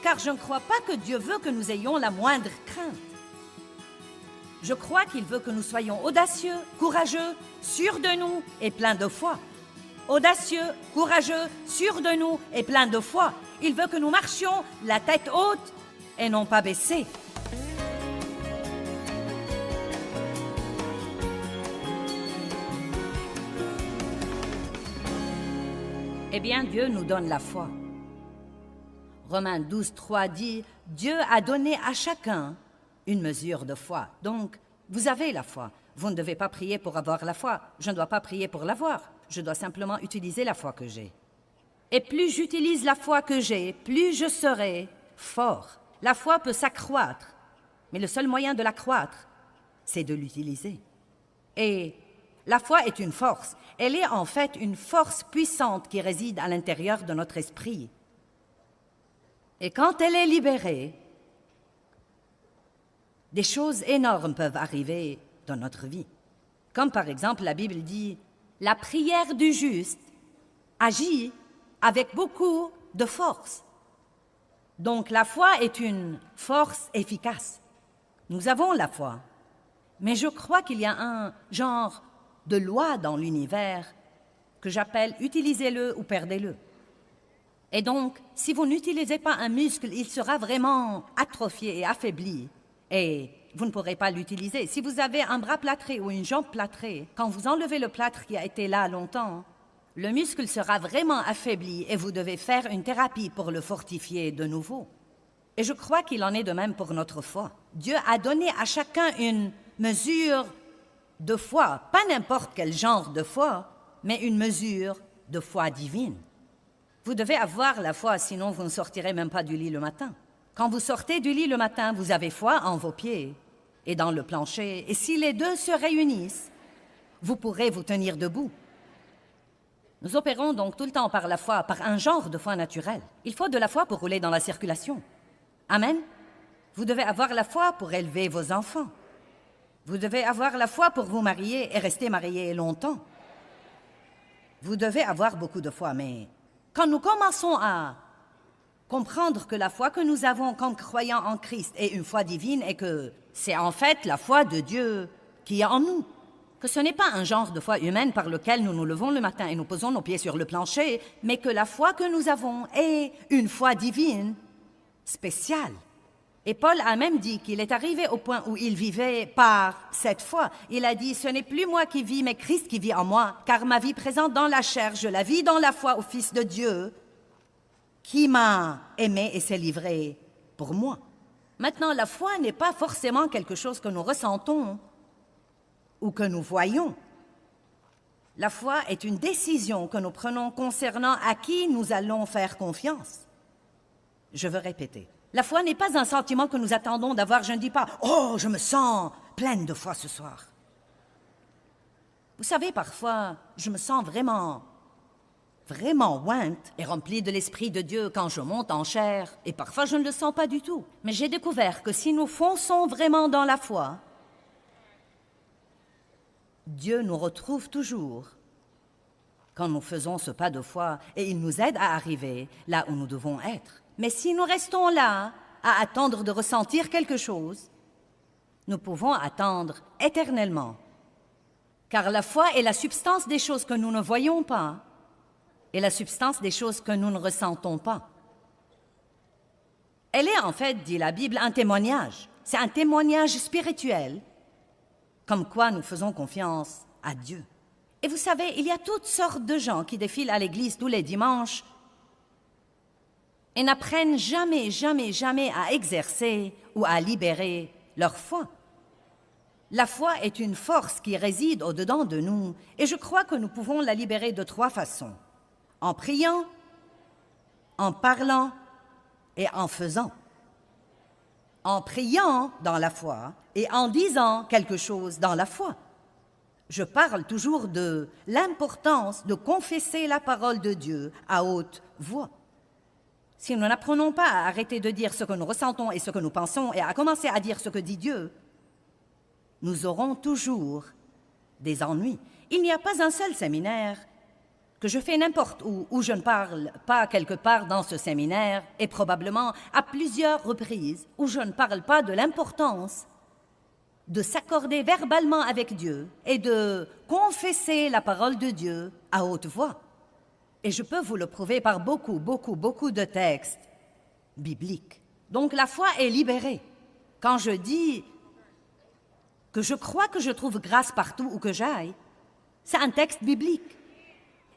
car je ne crois pas que Dieu veut que nous ayons la moindre crainte. Je crois qu'il veut que nous soyons audacieux, courageux, sûrs de nous et pleins de foi. Audacieux, courageux, sûrs de nous et pleins de foi. Il veut que nous marchions la tête haute et non pas baissée. Eh bien, Dieu nous donne la foi. Romains 12, 3 dit « Dieu a donné à chacun une mesure de foi. » Donc, vous avez la foi. Vous ne devez pas prier pour avoir la foi. Je ne dois pas prier pour l'avoir. Je dois simplement utiliser la foi que j'ai. Et plus j'utilise la foi que j'ai, plus je serai fort. La foi peut s'accroître, mais le seul moyen de l'accroître, c'est de l'utiliser. Et la foi est une force. Elle est en fait une force puissante qui réside à l'intérieur de notre esprit. Et quand elle est libérée, des choses énormes peuvent arriver dans notre vie. Comme par exemple, la Bible dit « La prière du juste agit avec beaucoup de force. » Donc la foi est une force efficace. Nous avons la foi. Mais je crois qu'il y a un genre de loi dans l'univers que j'appelle « utilisez-le ou perdez-le ». Et donc, si vous n'utilisez pas un muscle, il sera vraiment atrophié et affaibli. Et vous ne pourrez pas l'utiliser. Si vous avez un bras plâtré ou une jambe plâtrée, quand vous enlevez le plâtre qui a été là longtemps, le muscle sera vraiment affaibli et vous devez faire une thérapie pour le fortifier de nouveau. Et je crois qu'il en est de même pour notre foi. Dieu a donné à chacun une mesure de foi, pas n'importe quel genre de foi, mais une mesure de foi divine. Vous devez avoir la foi, sinon vous ne sortirez même pas du lit le matin. Quand vous sortez du lit le matin, vous avez foi en vos pieds et dans le plancher. Et si les deux se réunissent, vous pourrez vous tenir debout. Nous opérons donc tout le temps par la foi, par un genre de foi naturelle. Il faut de la foi pour rouler dans la circulation. Amen. Vous devez avoir la foi pour élever vos enfants. Vous devez avoir la foi pour vous marier et rester marié longtemps. Vous devez avoir beaucoup de foi, mais quand nous commençons à comprendre que la foi que nous avons comme croyants en Christ est une foi divine et que c'est en fait la foi de Dieu qui est en nous, que ce n'est pas un genre de foi humaine par lequel nous nous levons le matin et nous posons nos pieds sur le plancher, mais que la foi que nous avons est une foi divine spéciale. Et Paul a même dit qu'il est arrivé au point où il vivait par cette foi. Il a dit « Ce n'est plus moi qui vis, mais Christ qui vit en moi, car ma vie présente dans la chair, je la vis dans la foi au Fils de Dieu, qui m'a aimé et s'est livré pour moi. » Maintenant, la foi n'est pas forcément quelque chose que nous ressentons ou que nous voyons. La foi est une décision que nous prenons concernant à qui nous allons faire confiance. Je veux répéter. La foi n'est pas un sentiment que nous attendons d'avoir. Je ne dis pas « Oh, je me sens pleine de foi ce soir. » Vous savez, parfois, je me sens vraiment ointe et remplie de l'Esprit de Dieu quand je monte en chair. Et parfois, je ne le sens pas du tout. Mais j'ai découvert que si nous fonçons vraiment dans la foi, Dieu nous retrouve toujours quand nous faisons ce pas de foi et il nous aide à arriver là où nous devons être. Mais si nous restons là, à attendre de ressentir quelque chose, nous pouvons attendre éternellement. Car la foi est la substance des choses que nous ne voyons pas et la substance des choses que nous ne ressentons pas. Elle est en fait, dit la Bible, un témoignage. C'est un témoignage spirituel, comme quoi nous faisons confiance à Dieu. Et vous savez, il y a toutes sortes de gens qui défilent à l'église tous les dimanches et n'apprennent jamais à exercer ou à libérer leur foi. La foi est une force qui réside au-dedans de nous et je crois que nous pouvons la libérer de 3 façons. En priant, en parlant et en faisant. En priant dans la foi et en disant quelque chose dans la foi. Je parle toujours de l'importance de confesser la parole de Dieu à haute voix. Si nous n'apprenons pas à arrêter de dire ce que nous ressentons et ce que nous pensons et à commencer à dire ce que dit Dieu, nous aurons toujours des ennuis. Il n'y a pas un seul séminaire que je fais n'importe où je ne parle pas quelque part dans ce séminaire, et probablement à plusieurs reprises, où je ne parle pas de l'importance de s'accorder verbalement avec Dieu et de confesser la parole de Dieu à haute voix. Et je peux vous le prouver par beaucoup de textes bibliques. Donc la foi est libérée. Quand je dis que je crois que je trouve grâce partout où que j'aille, c'est un texte biblique.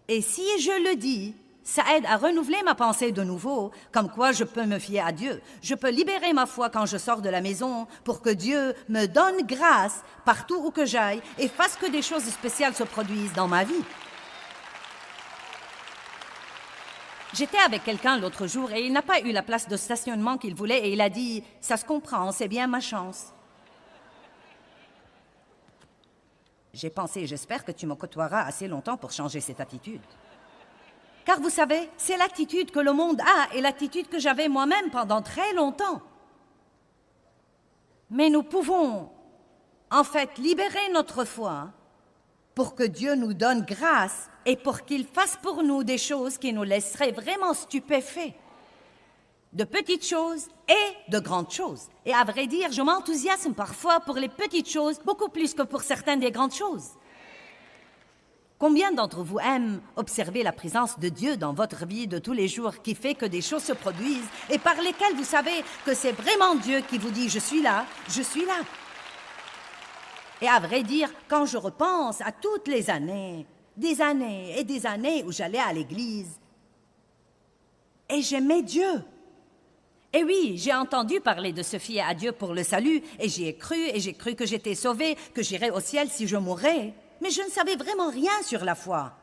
Et si je le dis, ça aide à renouveler ma pensée de nouveau, comme quoi je peux me fier à Dieu. Je peux libérer ma foi quand je sors de la maison pour que Dieu me donne grâce partout où que j'aille et fasse que des choses spéciales se produisent dans ma vie. J'étais avec quelqu'un l'autre jour et il n'a pas eu la place de stationnement qu'il voulait et il a dit « Ça se comprend, c'est bien ma chance. » J'ai pensé, j'espère que tu me côtoieras assez longtemps pour changer cette attitude. Car vous savez, c'est l'attitude que le monde a et l'attitude que j'avais moi-même pendant très longtemps. Mais nous pouvons, en fait, libérer notre foi pour que Dieu nous donne grâce et pour qu'il fasse pour nous des choses qui nous laisseraient vraiment stupéfaits. De petites choses et de grandes choses. Et à vrai dire, je m'enthousiasme parfois pour les petites choses, beaucoup plus que pour certaines des grandes choses. Combien d'entre vous aiment observer la présence de Dieu dans votre vie de tous les jours qui fait que des choses se produisent et par lesquelles vous savez que c'est vraiment Dieu qui vous dit « Je suis là, je suis là ». Et à vrai dire, quand je repense à toutes les années, des années et des années où j'allais à l'église, et j'aimais Dieu. Et oui, j'ai entendu parler de se fier à Dieu pour le salut, et j'y ai cru, et j'ai cru que j'étais sauvée, que j'irais au ciel si je mourais. Mais je ne savais vraiment rien sur la foi,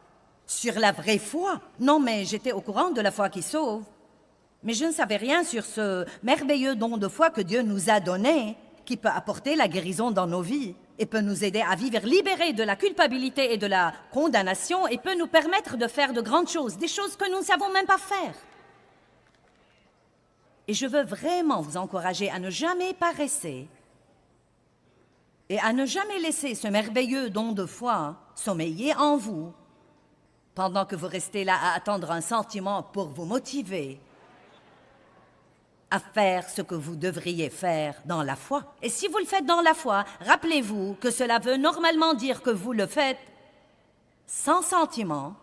sur la vraie foi. Non, mais j'étais au courant de la foi qui sauve. Mais je ne savais rien sur ce merveilleux don de foi que Dieu nous a donné, qui peut apporter la guérison dans nos vies, et peut nous aider à vivre libérés de la culpabilité et de la condamnation, et peut nous permettre de faire de grandes choses, des choses que nous ne savons même pas faire. Et je veux vraiment vous encourager à ne jamais paresser et à ne jamais laisser ce merveilleux don de foi sommeiller en vous pendant que vous restez là à attendre un sentiment pour vous motiver à faire ce que vous devriez faire dans la foi. Et si vous le faites dans la foi, rappelez-vous que cela veut normalement dire que vous le faites sans sentiment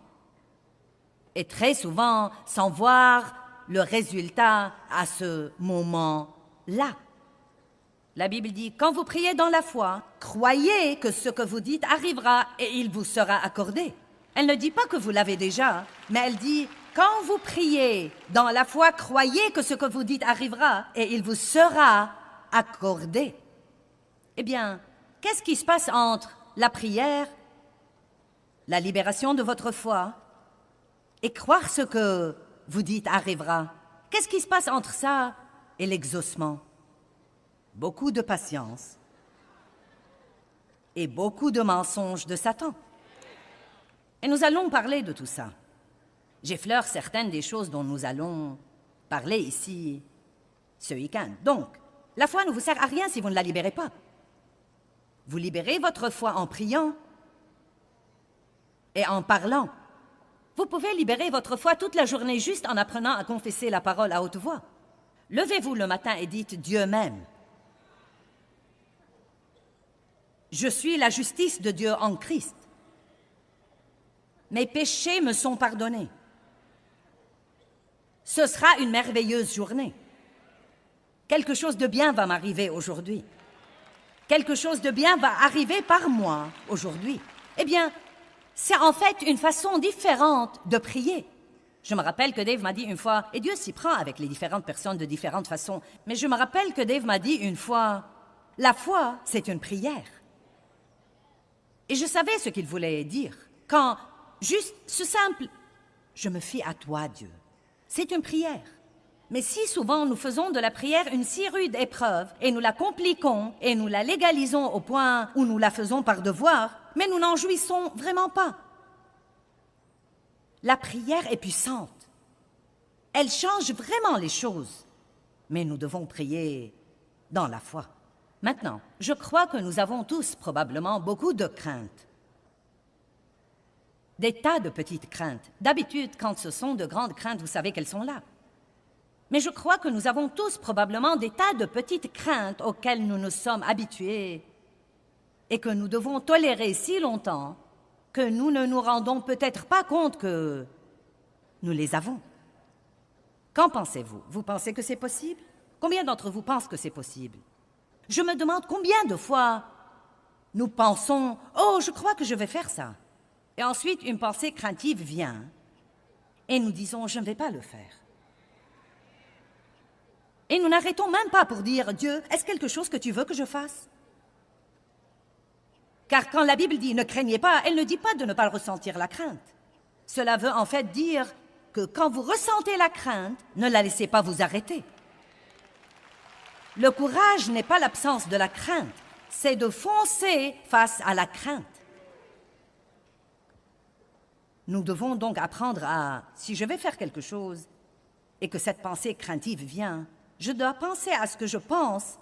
et très souvent sans voir le résultat à ce moment-là. La Bible dit, quand vous priez dans la foi, croyez que ce que vous dites arrivera et il vous sera accordé. Elle ne dit pas que vous l'avez déjà, mais elle dit, quand vous priez dans la foi, croyez que ce que vous dites arrivera et il vous sera accordé. Eh bien, qu'est-ce qui se passe entre la prière, la libération de votre foi et croire ce que vous dites arrivera? Qu'est-ce qui se passe entre ça et l'exaucement? Beaucoup de patience et beaucoup de mensonges de Satan. Et nous allons parler de tout ça. J'effleure certaines des choses dont nous allons parler ici ce week-end. Donc, la foi ne vous sert à rien si vous ne la libérez pas. Vous libérez votre foi en priant et en parlant. Vous pouvez libérer votre foi toute la journée juste en apprenant à confesser la parole à haute voix. Levez-vous le matin et dites « Dieu m'aime ». Je suis la justice de Dieu en Christ. Mes péchés me sont pardonnés. Ce sera une merveilleuse journée. Quelque chose de bien va m'arriver aujourd'hui. Quelque chose de bien va arriver par moi aujourd'hui. Eh bien, c'est en fait une façon différente de prier. Je me rappelle que Dave m'a dit une fois, et Dieu s'y prend avec les différentes personnes de différentes façons, mais je me rappelle que Dave m'a dit une fois, la foi, c'est une prière. Et je savais ce qu'il voulait dire. Quand, juste ce simple, je me fie à toi, Dieu. C'est une prière. Mais si souvent nous faisons de la prière une si rude épreuve et nous la compliquons et nous la légalisons au point où nous la faisons par devoir, mais nous n'en jouissons vraiment pas. La prière est puissante. Elle change vraiment les choses. Mais nous devons prier dans la foi. Maintenant, je crois que nous avons tous probablement beaucoup de craintes. Des tas de petites craintes. D'habitude, quand ce sont de grandes craintes, vous savez qu'elles sont là. Mais je crois que nous avons tous probablement des tas de petites craintes auxquelles nous nous sommes habitués et que nous devons tolérer si longtemps que nous ne nous rendons peut-être pas compte que nous les avons. Qu'en pensez-vous? Vous pensez que c'est possible? Combien d'entre vous pensent que c'est possible? Je me demande combien de fois nous pensons « Oh, je crois que je vais faire ça ». Et ensuite, une pensée craintive vient et nous disons « Je ne vais pas le faire ». Et nous n'arrêtons même pas pour dire « Dieu, est-ce quelque chose que tu veux que je fasse ?» Car quand la Bible dit « Ne craignez pas », elle ne dit pas de ne pas ressentir la crainte. Cela veut en fait dire que quand vous ressentez la crainte, ne la laissez pas vous arrêter. Le courage n'est pas l'absence de la crainte, c'est de foncer face à la crainte. Nous devons donc apprendre à, si je vais faire quelque chose et que cette pensée craintive vient, je dois penser à ce que je pense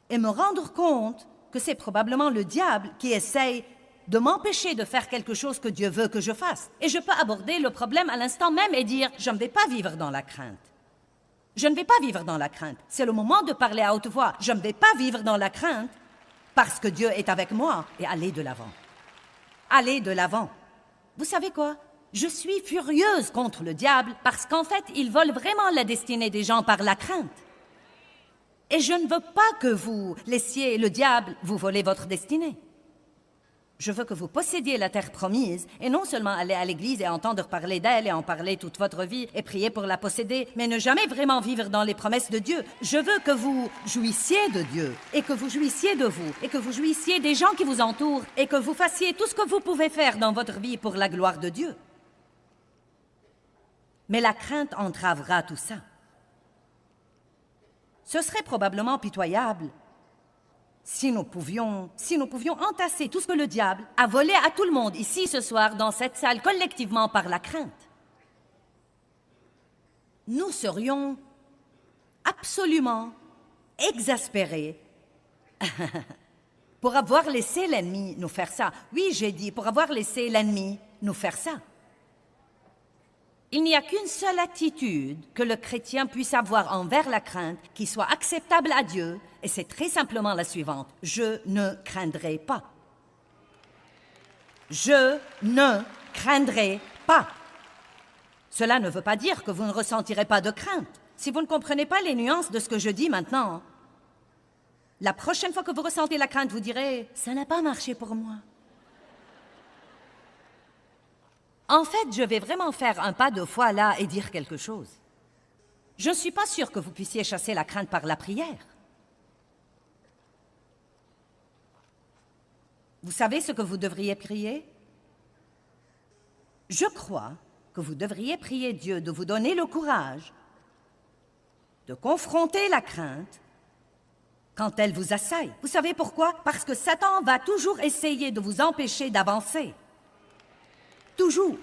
et me rendre compte que c'est probablement le diable qui essaye de m'empêcher de faire quelque chose que Dieu veut que je fasse. Et je peux aborder le problème à l'instant même et dire « Je ne vais pas vivre dans la crainte. Je ne vais pas vivre dans la crainte. C'est le moment de parler à haute voix. Je ne vais pas vivre dans la crainte parce que Dieu est avec moi et aller de l'avant. Aller de l'avant. Vous savez quoi? Je suis furieuse contre le diable parce qu'en fait, il vole vraiment la destinée des gens par la crainte. Et je ne veux pas que vous laissiez le diable vous voler votre destinée. Je veux que vous possédiez la terre promise et non seulement aller à l'église et entendre parler d'elle et en parler toute votre vie et prier pour la posséder, mais ne jamais vraiment vivre dans les promesses de Dieu. Je veux que vous jouissiez de Dieu et que vous jouissiez de vous et que vous jouissiez des gens qui vous entourent et que vous fassiez tout ce que vous pouvez faire dans votre vie pour la gloire de Dieu. Mais la crainte entravera tout ça. Ce serait probablement pitoyable si nous pouvions entasser tout ce que le diable a volé à tout le monde ici ce soir dans cette salle collectivement par la crainte. Nous serions absolument exaspérés pour avoir laissé l'ennemi nous faire ça. Oui, j'ai dit, pour avoir laissé l'ennemi nous faire ça. Il n'y a qu'une seule attitude que le chrétien puisse avoir envers la crainte qui soit acceptable à Dieu, et c'est très simplement la suivante. Je ne craindrai pas. Je ne craindrai pas. Cela ne veut pas dire que vous ne ressentirez pas de crainte. Si vous ne comprenez pas les nuances de ce que je dis maintenant, la prochaine fois que vous ressentez la crainte, vous direz « Ça n'a pas marché pour moi ». En fait, je vais vraiment faire un pas de foi là et dire quelque chose. Je ne suis pas sûre que vous puissiez chasser la crainte par la prière. Vous savez ce que vous devriez prier? Je crois que vous devriez prier Dieu de vous donner le courage de confronter la crainte quand elle vous assaille. Vous savez pourquoi? Parce que Satan va toujours essayer de vous empêcher d'avancer. Toujours.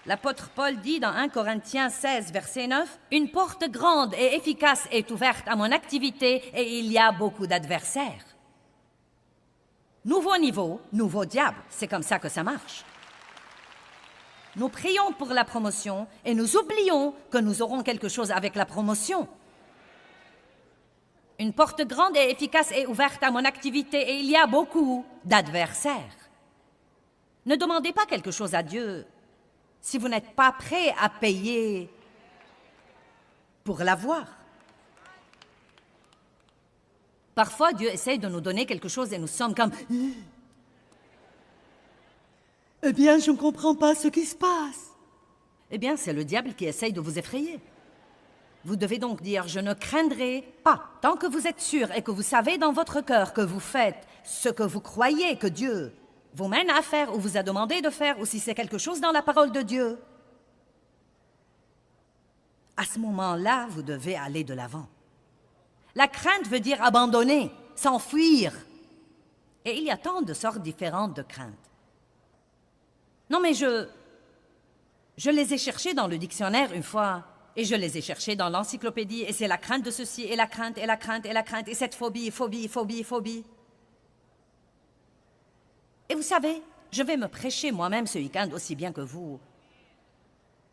L'apôtre Paul dit dans 1 Corinthiens 16, verset 9, « Une porte grande et efficace est ouverte à mon activité et il y a beaucoup d'adversaires. » Nouveau niveau, nouveau diable, c'est comme ça que ça marche. Nous prions pour la promotion et nous oublions que nous aurons quelque chose avec la promotion. Une porte grande et efficace est ouverte à mon activité et il y a beaucoup d'adversaires. Ne demandez pas quelque chose à Dieu si vous n'êtes pas prêt à payer pour l'avoir. Parfois, Dieu essaie de nous donner quelque chose et nous sommes comme « Eh bien, je ne comprends pas ce qui se passe. » Eh bien, c'est le diable qui essaye de vous effrayer. Vous devez donc dire « Je ne craindrai pas ». Tant que vous êtes sûr et que vous savez dans votre cœur que vous faites ce que vous croyez que Dieu vous mène à faire ou vous a demandé de faire, ou si c'est quelque chose dans la parole de Dieu, à ce moment-là, vous devez aller de l'avant. La crainte veut dire abandonner, s'enfuir. Et il y a tant de sortes différentes de craintes. Non, mais je les ai cherchées dans le dictionnaire une fois, et je les ai cherchées dans l'encyclopédie, et c'est la crainte de ceci, et la crainte, et la crainte, et la crainte, et cette phobie, phobie, phobie, phobie. Et vous savez, je vais me prêcher moi-même ce week-end aussi bien que vous.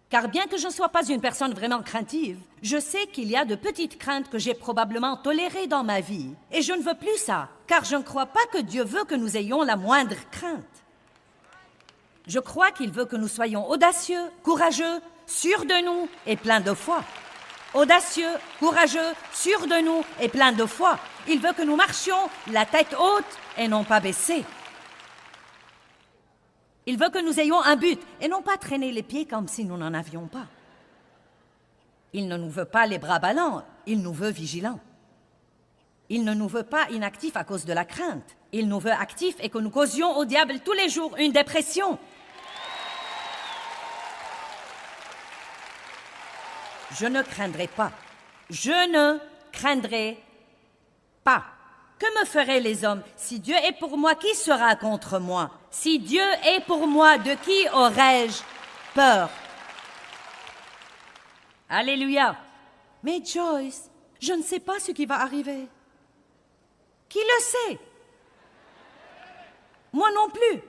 Car bien que je ne sois pas une personne vraiment craintive, je sais qu'il y a de petites craintes que j'ai probablement tolérées dans ma vie. Et je ne veux plus ça, car je ne crois pas que Dieu veut que nous ayons la moindre crainte. Je crois qu'il veut que nous soyons audacieux, courageux, sûrs de nous et pleins de foi. Audacieux, courageux, sûrs de nous et pleins de foi. Il veut que nous marchions la tête haute et non pas baissée. Il veut que nous ayons un but et non pas traîner les pieds comme si nous n'en avions pas. Il ne nous veut pas les bras ballants, il nous veut vigilants. Il ne nous veut pas inactifs à cause de la crainte. Il nous veut actifs et que nous causions au diable tous les jours une dépression. Je ne craindrai pas. Je ne craindrai pas. Que me feraient les hommes? Si Dieu est pour moi, qui sera contre moi? Si Dieu est pour moi, de qui aurais-je peur? Alléluia. Mais Joyce, je ne sais pas ce qui va arriver. Qui le sait? Moi non plus.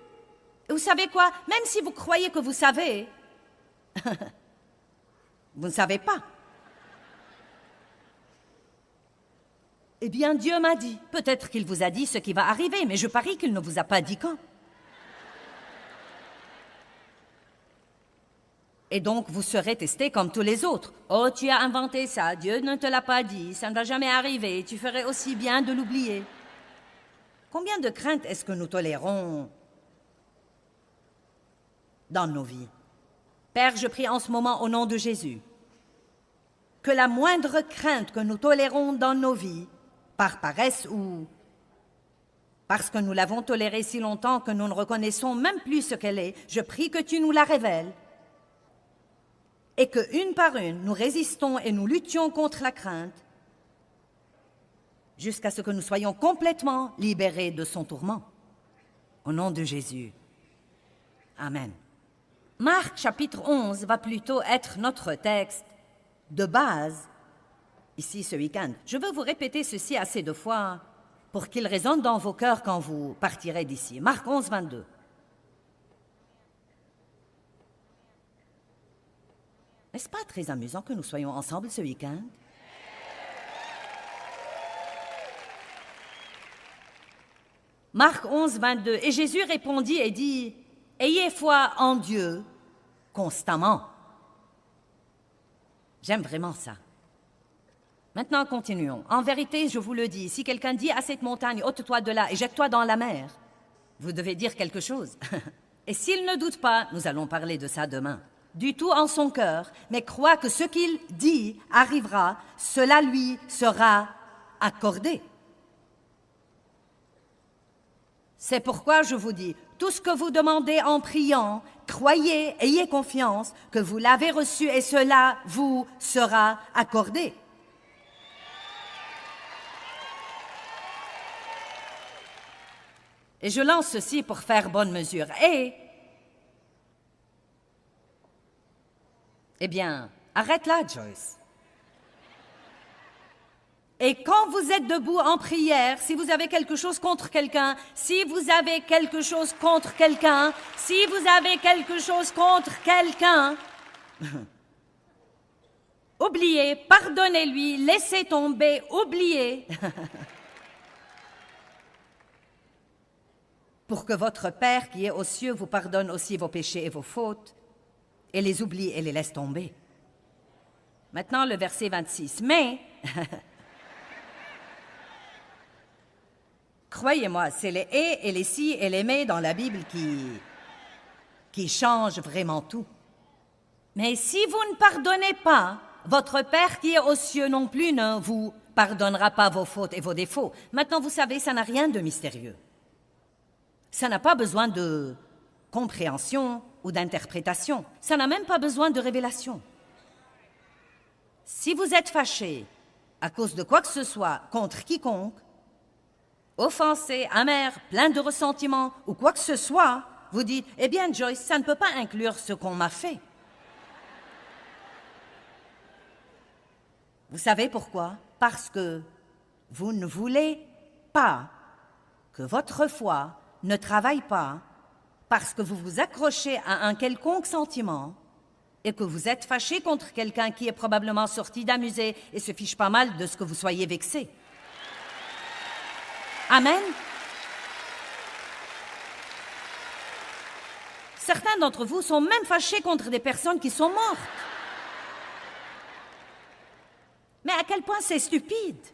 Vous savez quoi? Même si vous croyez que vous savez, vous ne savez pas. Eh bien, Dieu m'a dit. Peut-être qu'il vous a dit ce qui va arriver, mais je parie qu'il ne vous a pas dit quand. Et donc, vous serez testé comme tous les autres. Oh, tu as inventé ça, Dieu ne te l'a pas dit, ça ne va jamais arriver, tu ferais aussi bien de l'oublier. Combien de craintes est-ce que nous tolérons dans nos vies? Père, je prie en ce moment au nom de Jésus que la moindre crainte que nous tolérons dans nos vies, par paresse ou parce que nous l'avons tolérée si longtemps que nous ne reconnaissons même plus ce qu'elle est, je prie que tu nous la révèles et que, une par une, nous résistons et nous luttions contre la crainte jusqu'à ce que nous soyons complètement libérés de son tourment. Au nom de Jésus. Amen. Marc chapitre 11 va plutôt être notre texte de base ici ce week-end. Je veux vous répéter ceci assez de fois pour qu'il résonne dans vos cœurs quand vous partirez d'ici. Marc 11, 22. N'est-ce pas très amusant que nous soyons ensemble ce week-end? Marc 11, 22. Et Jésus répondit et dit, « Ayez foi en Dieu constamment. » J'aime vraiment ça. Maintenant, continuons. En vérité, je vous le dis, si quelqu'un dit à cette montagne, « ôte-toi de là et jette-toi dans la mer », vous devez dire quelque chose. Et s'il ne doute pas, nous allons parler de ça demain. Du tout en son cœur, mais croit que ce qu'il dit arrivera, cela lui sera accordé. C'est pourquoi je vous dis, tout ce que vous demandez en priant, croyez, ayez confiance que vous l'avez reçu et cela vous sera accordé. Et je lance ceci pour faire bonne mesure. Eh bien, arrête là, Joyce. Et quand vous êtes debout en prière, si vous avez quelque chose contre quelqu'un, si vous avez quelque chose contre quelqu'un, si vous avez quelque chose contre quelqu'un, oubliez, pardonnez-lui, laissez tomber, oubliez. Pour que votre Père qui est aux cieux vous pardonne aussi vos péchés et vos fautes, et les oublie et les laisse tomber. Maintenant, le verset 26. Mais, croyez-moi, c'est les et les si et les mais dans la Bible qui changent vraiment tout. Mais si vous ne pardonnez pas, votre Père qui est aux cieux non plus ne vous pardonnera pas vos fautes et vos défauts. Maintenant, vous savez, ça n'a rien de mystérieux. Ça n'a pas besoin de compréhension ou d'interprétation. Ça n'a même pas besoin de révélation. Si vous êtes fâché à cause de quoi que ce soit contre quiconque, offensé, amer, plein de ressentiment ou quoi que ce soit, vous dites, eh bien Joyce, ça ne peut pas inclure ce qu'on m'a fait. Vous savez pourquoi? Parce que vous ne voulez pas que votre foi ne travaille pas parce que vous vous accrochez à un quelconque sentiment et que vous êtes fâché contre quelqu'un qui est probablement sorti d'un musée et se fiche pas mal de ce que vous soyez vexé. Amen. Certains d'entre vous sont même fâchés contre des personnes qui sont mortes. Mais à quel point c'est stupide.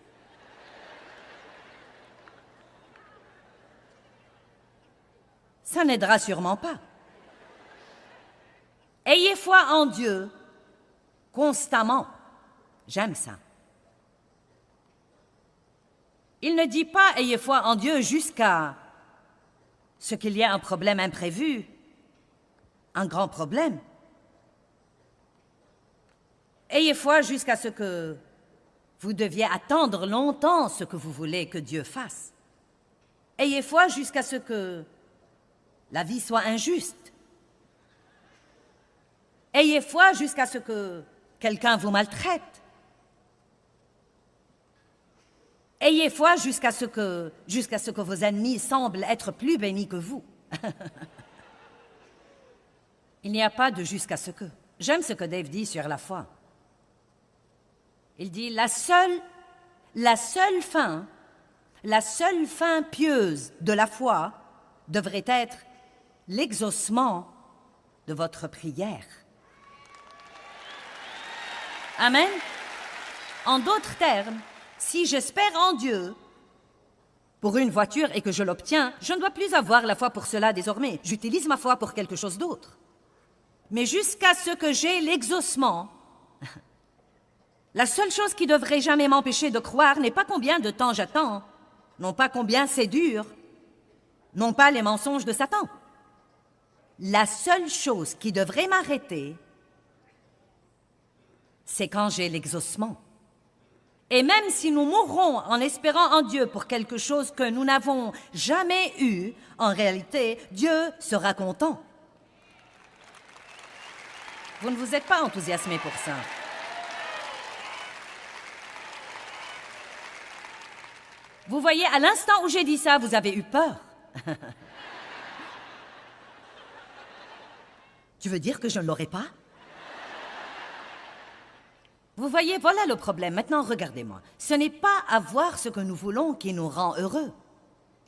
Ça n'aidera sûrement pas. Ayez foi en Dieu constamment. J'aime ça. Il ne dit pas « ayez foi en Dieu » jusqu'à ce qu'il y ait un problème imprévu, un grand problème. Ayez foi jusqu'à ce que vous deviez attendre longtemps ce que vous voulez que Dieu fasse. Ayez foi jusqu'à ce que la vie soit injuste. Ayez foi jusqu'à ce que quelqu'un vous maltraite. Ayez foi jusqu'à ce que vos ennemis semblent être plus bénis que vous. Il n'y a pas de jusqu'à ce que. J'aime ce que Dave dit sur la foi. Il dit la seule fin pieuse de la foi devrait être l'exaucement de votre prière. Amen. En d'autres termes, si j'espère en Dieu pour une voiture et que je l'obtiens, je ne dois plus avoir la foi pour cela désormais. J'utilise ma foi pour quelque chose d'autre. Mais jusqu'à ce que j'ai l'exaucement, la seule chose qui devrait jamais m'empêcher de croire n'est pas combien de temps j'attends, non pas combien c'est dur, non pas les mensonges de Satan. La seule chose qui devrait m'arrêter, c'est quand j'ai l'exaucement. Et même si nous mourrons en espérant en Dieu pour quelque chose que nous n'avons jamais eu, en réalité, Dieu sera content. Vous ne vous êtes pas enthousiasmé pour ça. Vous voyez, à l'instant où j'ai dit ça, vous avez eu peur. Tu veux dire que je ne l'aurais pas? Vous voyez, voilà le problème. Maintenant, regardez-moi. Ce n'est pas avoir ce que nous voulons qui nous rend heureux.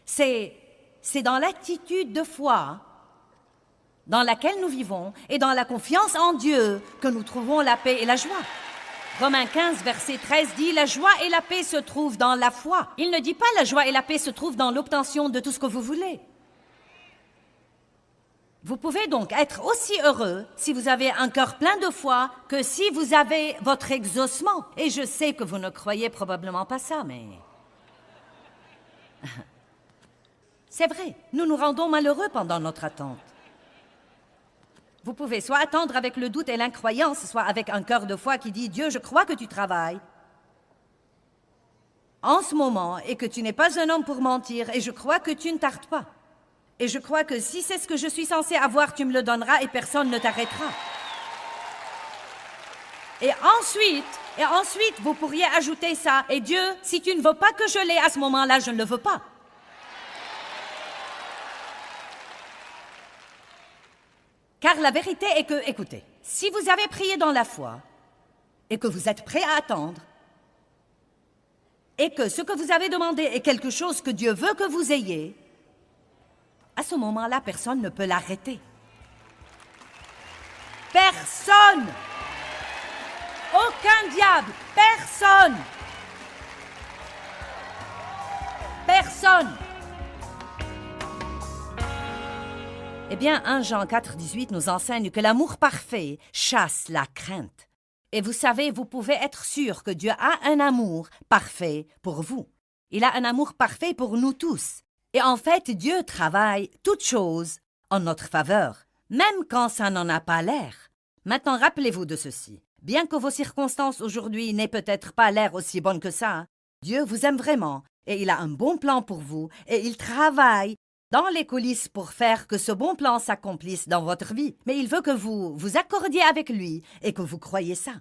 C'est dans l'attitude de foi dans laquelle nous vivons et dans la confiance en Dieu que nous trouvons la paix et la joie. Romains 15, verset 13 dit « La joie et la paix se trouvent dans la foi ». Il ne dit pas « La joie et la paix se trouvent dans l'obtention de tout ce que vous voulez ». Vous pouvez donc être aussi heureux si vous avez un cœur plein de foi que si vous avez votre exaucement. Et je sais que vous ne croyez probablement pas ça, mais... C'est vrai, nous nous rendons malheureux pendant notre attente. Vous pouvez soit attendre avec le doute et l'incroyance, soit avec un cœur de foi qui dit « Dieu, je crois que tu travailles en ce moment et que tu n'es pas un homme pour mentir et je crois que tu ne tardes pas. Et je crois que si c'est ce que je suis censé avoir, tu me le donneras et personne ne t'arrêtera. » Et ensuite, vous pourriez ajouter ça. « Et Dieu, si tu ne veux pas que je l'ai à ce moment-là, je ne le veux pas. » Car la vérité est que, écoutez, si vous avez prié dans la foi et que vous êtes prêt à attendre et que ce que vous avez demandé est quelque chose que Dieu veut que vous ayez, à ce moment-là, personne ne peut l'arrêter. Personne! Aucun diable! Personne! Personne! Eh bien, 1 Jean 4, 18 nous enseigne que l'amour parfait chasse la crainte. Et vous savez, vous pouvez être sûr que Dieu a un amour parfait pour vous. Il a un amour parfait pour nous tous. Et en fait, Dieu travaille toutes choses en notre faveur, même quand ça n'en a pas l'air. Maintenant, rappelez-vous de ceci. Bien que vos circonstances aujourd'hui n'aient peut-être pas l'air aussi bonnes que ça, Dieu vous aime vraiment et il a un bon plan pour vous et il travaille dans les coulisses pour faire que ce bon plan s'accomplisse dans votre vie. Mais il veut que vous vous accordiez avec lui et que vous croyiez ça.